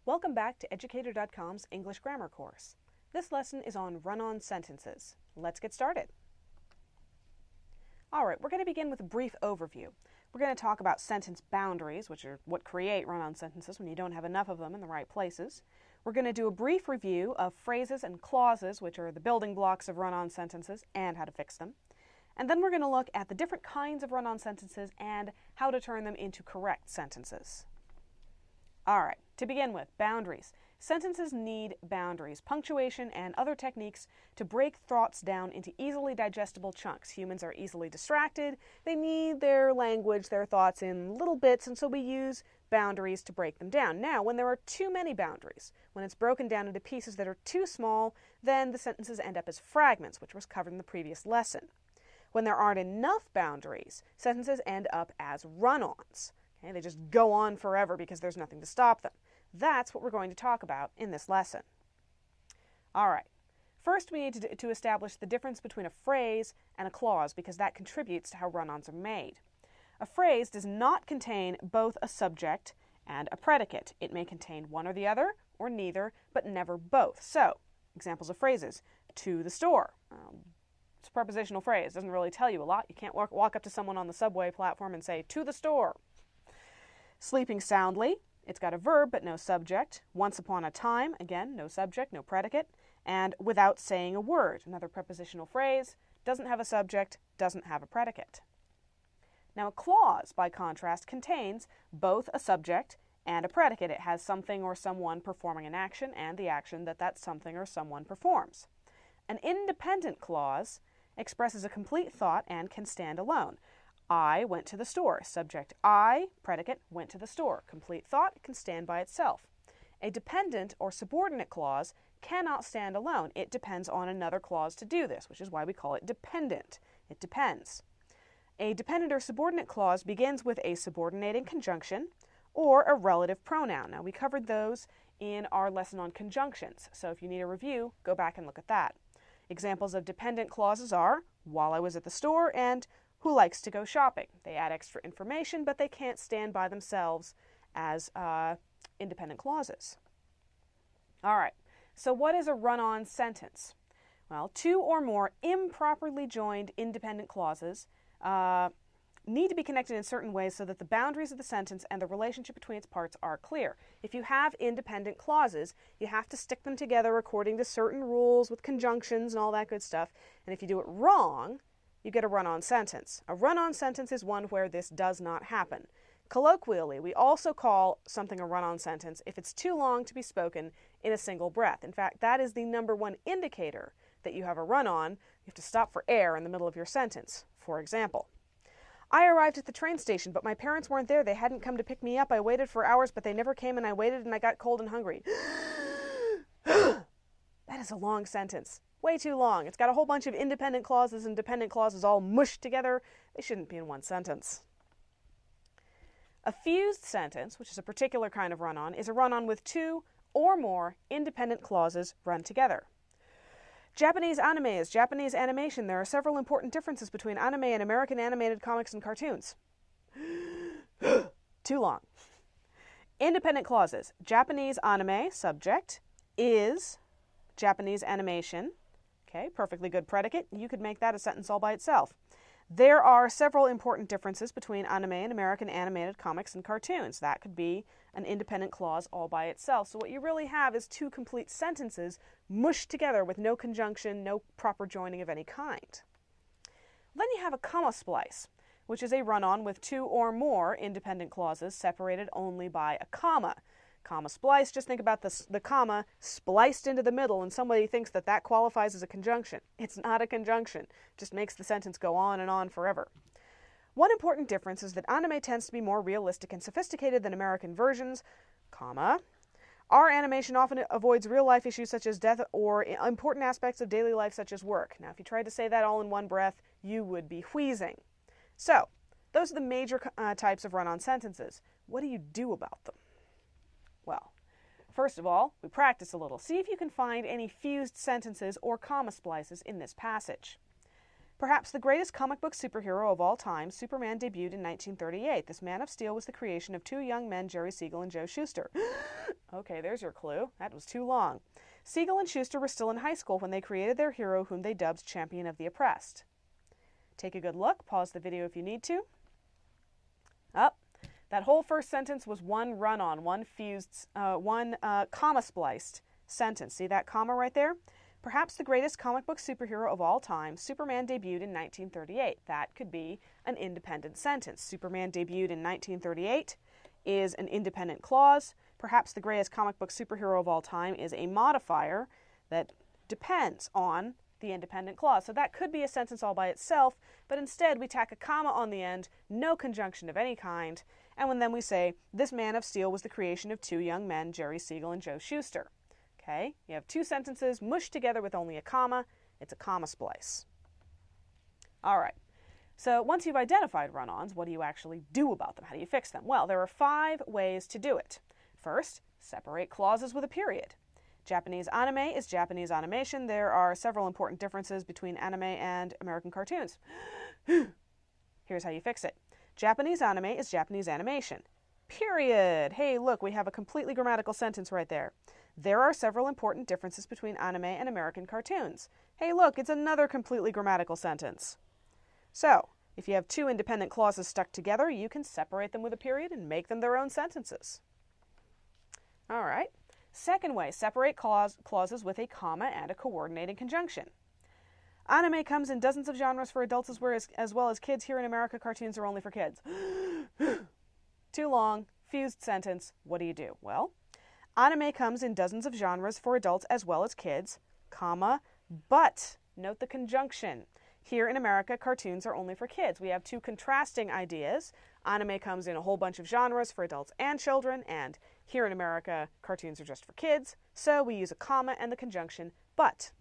Welcome back to Educator.com's English Grammar course. This lesson is on run-on sentences. Let's get started. Alright, we're going to begin with a brief overview. We're going to talk about sentence boundaries, which are what create run-on sentences when you don't have enough of them in the right places. We're going to do a brief review of phrases and clauses, which are the building blocks of run-on sentences, and how to fix them. And then we're going to look at the different kinds of run-on sentences and how to turn them into correct sentences. Alright, to begin with, boundaries. Sentences need boundaries, punctuation, and other techniques to break thoughts down into easily digestible chunks. Humans are easily distracted. They need their language, their thoughts in little bits, and so we use boundaries to break them down. Now, when there are too many boundaries, when it's broken down into pieces that are too small, then the sentences end up as fragments, which was covered in the previous lesson. When there aren't enough boundaries, sentences end up as run-ons. Okay, they just go on forever because there's nothing to stop them. That's what we're going to talk about in this lesson. All right. First, we need to establish the difference between a phrase and a clause because that contributes to how run-ons are made. A phrase does not contain both a subject and a predicate. It may contain one or the other, or neither, but never both. So, examples of phrases. To the store. It's a prepositional phrase. It doesn't really tell you a lot. You can't walk up to someone on the subway platform and say, to the store. Sleeping soundly, it's got a verb but no subject. Once upon a time, again, no subject, no predicate. And without saying a word, another prepositional phrase, doesn't have a subject, doesn't have a predicate. Now a clause, by contrast, contains both a subject and a predicate. It has something or someone performing an action and the action that something or someone performs. An independent clause expresses a complete thought and can stand alone. I went to the store. Subject I, predicate, went to the store. Complete thought can stand by itself. A dependent or subordinate clause cannot stand alone. It depends on another clause to do this, which is why we call it dependent. It depends. A dependent or subordinate clause begins with a subordinating conjunction or a relative pronoun. Now, we covered those in our lesson on conjunctions, so if you need a review, go back and look at that. Examples of dependent clauses are while I was at the store and who likes to go shopping. They add extra information, but they can't stand by themselves as independent clauses. All right, so what is a run-on sentence? Well, two or more improperly joined independent clauses need to be connected in certain ways so that the boundaries of the sentence and the relationship between its parts are clear. If you have independent clauses, you have to stick them together according to certain rules with conjunctions and all that good stuff. And if you do it wrong, you get a run-on sentence. A run-on sentence is one where this does not happen. Colloquially, we also call something a run-on sentence if it's too long to be spoken in a single breath. In fact, that is the number one indicator that you have a run-on. You have to stop for air in the middle of your sentence. For example, I arrived at the train station, but my parents weren't there. They hadn't come to pick me up. I waited for hours, but they never came, and I waited, and I got cold and hungry. That is a long sentence. Way too long. It's got a whole bunch of independent clauses and dependent clauses all mushed together. They shouldn't be in one sentence. A fused sentence, which is a particular kind of run-on, is a run-on with two or more independent clauses run together. Japanese anime is Japanese animation. There are several important differences between anime and American animated comics and cartoons. Too long. Independent clauses. Japanese anime, subject, is Japanese animation. Okay, perfectly good predicate. You could make that a sentence all by itself. There are several important differences between anime and American animated comics and cartoons. That could be an independent clause all by itself. So what you really have is two complete sentences mushed together with no conjunction, no proper joining of any kind. Then you have a comma splice, which is a run-on with two or more independent clauses separated only by a comma. Comma splice, just think about the comma spliced into the middle and somebody thinks that qualifies as a conjunction. It's not a conjunction. It just makes the sentence go on and on forever. One important difference is that anime tends to be more realistic and sophisticated than American versions, comma. Our animation often avoids real-life issues such as death or important aspects of daily life such as work. Now, if you tried to say that all in one breath, you would be wheezing. So, those are the major types of run-on sentences. What do you do about them? Well, first of all, we practice a little. See if you can find any fused sentences or comma splices in this passage. Perhaps the greatest comic book superhero of all time, Superman debuted in 1938. This Man of Steel was the creation of two young men, Jerry Siegel and Joe Shuster. Okay, there's your clue. That was too long. Siegel and Shuster were still in high school when they created their hero, whom they dubbed Champion of the Oppressed. Take a good look. Pause the video if you need to. That whole first sentence was one run-on, one comma-spliced sentence. See that comma right there? Perhaps the greatest comic book superhero of all time, Superman debuted in 1938. That could be an independent sentence. Superman debuted in 1938 is an independent clause. Perhaps the greatest comic book superhero of all time is a modifier that depends on the independent clause. So that could be a sentence all by itself, but instead we tack a comma on the end, no conjunction of any kind, and then we say, this Man of Steel was the creation of two young men, Jerry Siegel and Joe Shuster. Okay, you have two sentences mushed together with only a comma. It's a comma splice. All right, so once you've identified run-ons, what do you actually do about them? How do you fix them? Well, there are 5 ways to do it. First, separate clauses with a period. Japanese anime is Japanese animation. There are several important differences between anime and American cartoons. Here's how you fix it. Japanese anime is Japanese animation. Period. Hey, look, we have a completely grammatical sentence right there. There are several important differences between anime and American cartoons. Hey, look, it's another completely grammatical sentence. So, if you have 2 independent clauses stuck together, you can separate them with a period and make them their own sentences. All right. Second way, separate clauses with a comma and a coordinating conjunction. Anime comes in dozens of genres for adults as well as kids. Here in America, cartoons are only for kids. Too long, fused sentence. What do you do? Well, anime comes in dozens of genres for adults as well as kids, comma, but note the conjunction. Here in America, cartoons are only for kids. We have 2 contrasting ideas. Anime comes in a whole bunch of genres for adults and children, and here in America, cartoons are just for kids. So we use a comma and the conjunction, but.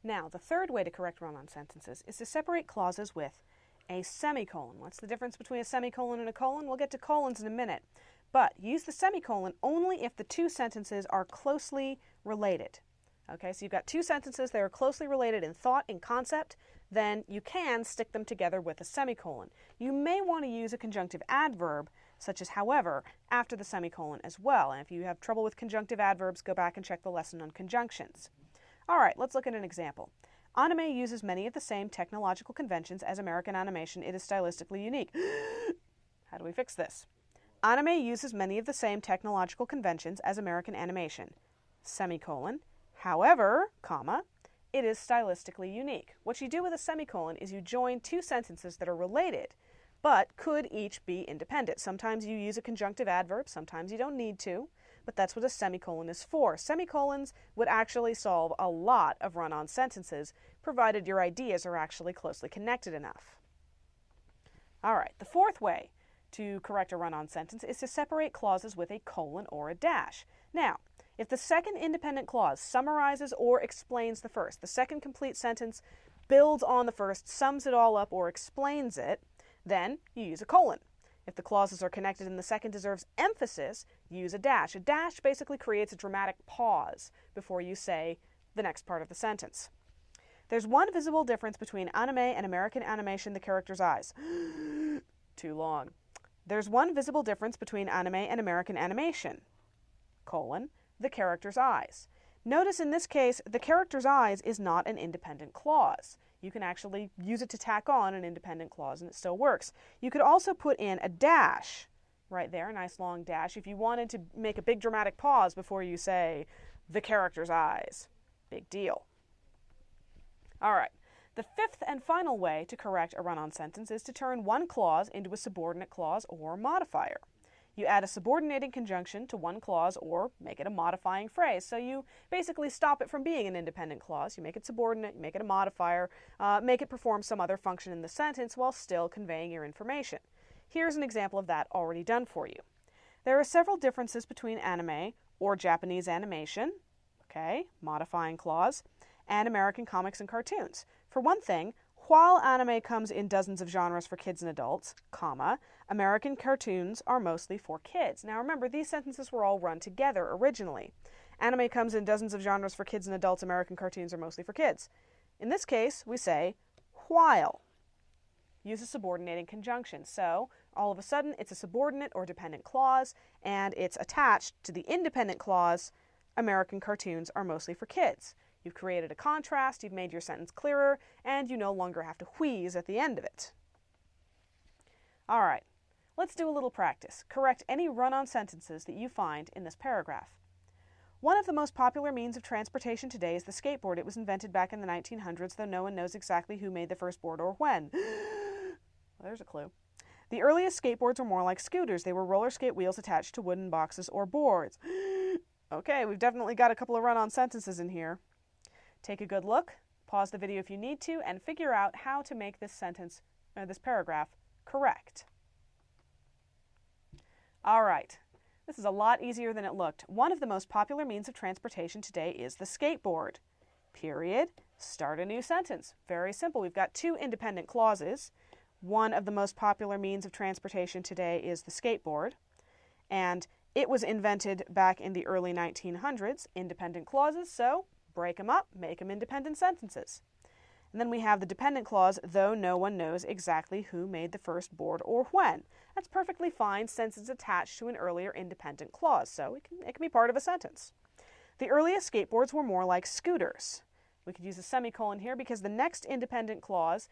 Now, the third way to correct run-on sentences is to separate clauses with a semicolon. What's the difference between a semicolon and a colon? We'll get to colons in a minute. But use the semicolon only if the 2 sentences are closely related. Okay, so you've got 2 sentences that are closely related in thought, in concept, then you can stick them together with a semicolon. You may want to use a conjunctive adverb, such as however, after the semicolon as well. And if you have trouble with conjunctive adverbs, go back and check the lesson on conjunctions. All right, let's look at an example. Anime uses many of the same technological conventions as American animation. It is stylistically unique. How do we fix this? Anime uses many of the same technological conventions as American animation. Semicolon. However, comma, it is stylistically unique. What you do with a semicolon is you join 2 sentences that are related, but could each be independent. Sometimes you use a conjunctive adverb, sometimes you don't need to. But that's what a semicolon is for. Semicolons would actually solve a lot of run-on sentences, provided your ideas are actually closely connected enough. All right, the 4th way to correct a run-on sentence is to separate clauses with a colon or a dash. Now, if the second independent clause summarizes or explains the first, the second complete sentence builds on the first, sums it all up, or explains it, then you use a colon. If the clauses are connected and the second deserves emphasis, use a dash. A dash basically creates a dramatic pause before you say the next part of the sentence. There's one visible difference between anime and American animation, the character's eyes. Too long. There's one visible difference between anime and American animation, colon, the character's eyes. Notice in this case, the character's eyes is not an independent clause. You can actually use it to tack on an independent clause and it still works. You could also put in a dash right there, a nice long dash, if you wanted to make a big dramatic pause before you say the character's eyes. Big deal. All right. The 5th and final way to correct a run-on sentence is to turn one clause into a subordinate clause or modifier. You add a subordinating conjunction to one clause or make it a modifying phrase. So you basically stop it from being an independent clause. You make it subordinate, you make it a modifier, make it perform some other function in the sentence while still conveying your information. Here's an example of that already done for you. There are several differences between anime or Japanese animation, okay, modifying clause, and American comics and cartoons. For one thing, while anime comes in dozens of genres for kids and adults, comma, American cartoons are mostly for kids. Now remember, these sentences were all run together originally. Anime comes in dozens of genres for kids and adults, American cartoons are mostly for kids. In this case, we say, while. Use a subordinating conjunction. So, all of a sudden, it's a subordinate or dependent clause, and it's attached to the independent clause, American cartoons are mostly for kids. You've created a contrast, you've made your sentence clearer, and you no longer have to wheeze at the end of it. All right, let's do a little practice. Correct any run-on sentences that you find in this paragraph. One of the most popular means of transportation today is the skateboard. It was invented back in the 1900s, though no one knows exactly who made the first board or when. Well, there's a clue. The earliest skateboards were more like scooters. They were roller skate wheels attached to wooden boxes or boards. Okay, we've definitely got a couple of run-on sentences in here. Take a good look, pause the video if you need to, and figure out how to make this this paragraph correct. All right. This is a lot easier than it looked. One of the most popular means of transportation today is the skateboard. Period. Start a new sentence. Very simple. We've got two independent clauses. One of the most popular means of transportation today is the skateboard. And it was invented back in the early 1900s. Independent clauses, so break them up, make them independent sentences. And then we have the dependent clause, though no one knows exactly who made the first board or when. That's perfectly fine since it's attached to an earlier independent clause, so it can be part of a sentence. The earliest skateboards were more like scooters. We could use a semicolon here because the next independent clause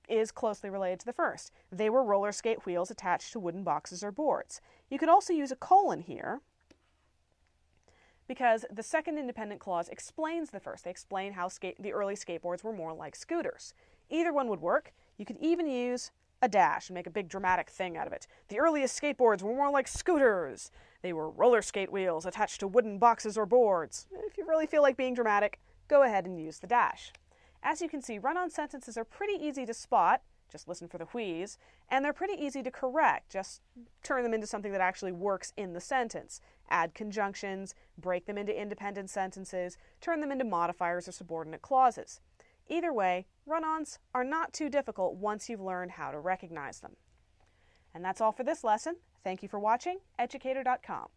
is closely related to the first. They were roller skate wheels attached to wooden boxes or boards. You could also use a colon here because the second independent clause explains the first. They explain how the early skateboards were more like scooters. Either one would work. You could even use a dash and make a big dramatic thing out of it. The earliest skateboards were more like scooters. They were roller skate wheels attached to wooden boxes or boards. If you really feel like being dramatic, go ahead and use the dash. As you can see, run-on sentences are pretty easy to spot. Just listen for the wheeze. And they're pretty easy to correct. Just turn them into something that actually works in the sentence. Add conjunctions, break them into independent sentences, turn them into modifiers or subordinate clauses. Either way, run-ons are not too difficult once you've learned how to recognize them. And that's all for this lesson. Thank you for watching Educator.com.